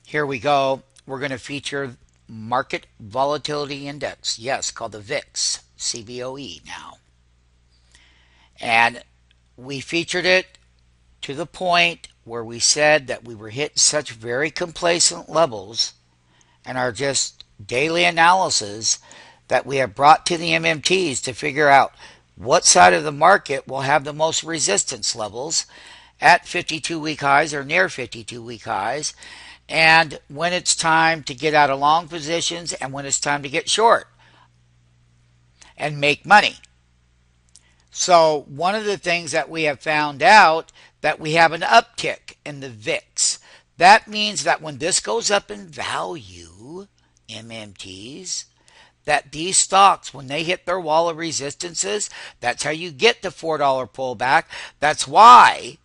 Here we go. We're going to feature Market Volatility Index. Yes, called the VIX, CVOE now. And we featured it to the point where we said that we were hitting such very complacent levels and our just daily analysis that we have brought to the MMTs to figure out what side of the market will have the most resistance levels at 52-week highs or near 52-week highs, and when it's time to get out of long positions and when it's time to get short and make money. So one of the things that we have found out that we have an uptick in the VIX. That means that when this goes up in value, MMTs, that these stocks, when they hit their wall of resistances, that's how you get the $4 pullback. That's why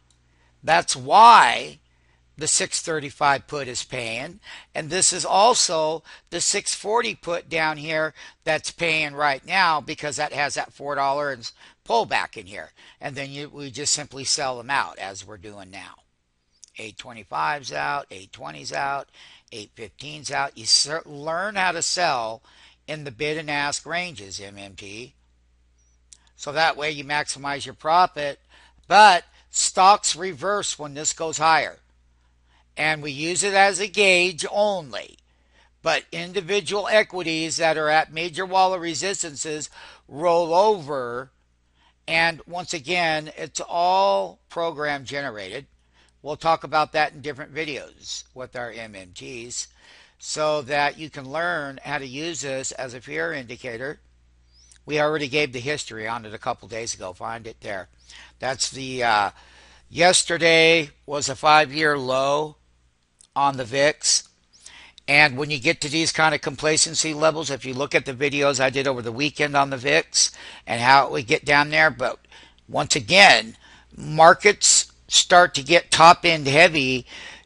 the 635 put is paying, and this is also the 640 put down here that's paying right now, because that has that $4 and pullback in here, and then we just simply sell them out as we're doing now. 825's out, 820's out, 815's out. You learn how to sell in the bid and ask ranges, MMT, so that way you maximize your profit. But stocks reverse when this goes higher, and we use it as a gauge only. But individual equities that are at major wall of resistances roll over, and once again, it's all program generated. We'll talk about that in different videos with our MMTs, so that you can learn how to use this as a fear indicator. We already gave the history on it a couple days ago. Find it there. That's the yesterday was a 5-year low on the VIX. And when you get to these kind of complacency levels, if you look at the videos I did over the weekend on the VIX and how it would get down there, but once again, markets start to get top end heavy,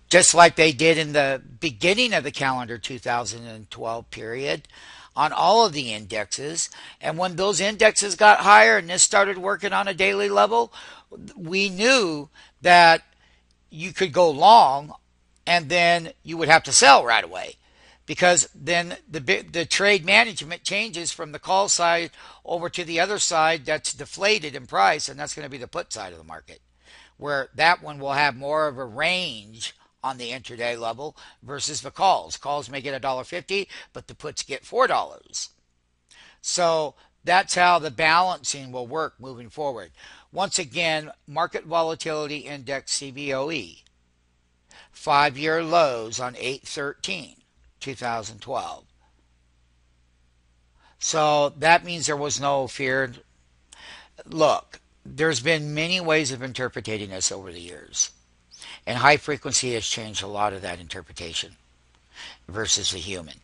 just like they did in the beginning of the calendar 2012 period on all of the indexes. And when those indexes got higher and this started working on a daily level, we knew that you could go long and then you would have to sell right away, because then the trade management changes from the call side over to the other side that's deflated in price, and that's going to be the put side of the market, where that one will have more of a range on the intraday level versus the calls. Calls may get $1.50, but the puts get $4. So that's how the balancing will work moving forward. Once again, Market Volatility Index, CVOE, 5-year lows on 8/13/2012. So that means there was no fear. Look, there's been many ways of interpreting this over the years, and high frequency has changed a lot of that interpretation versus the human.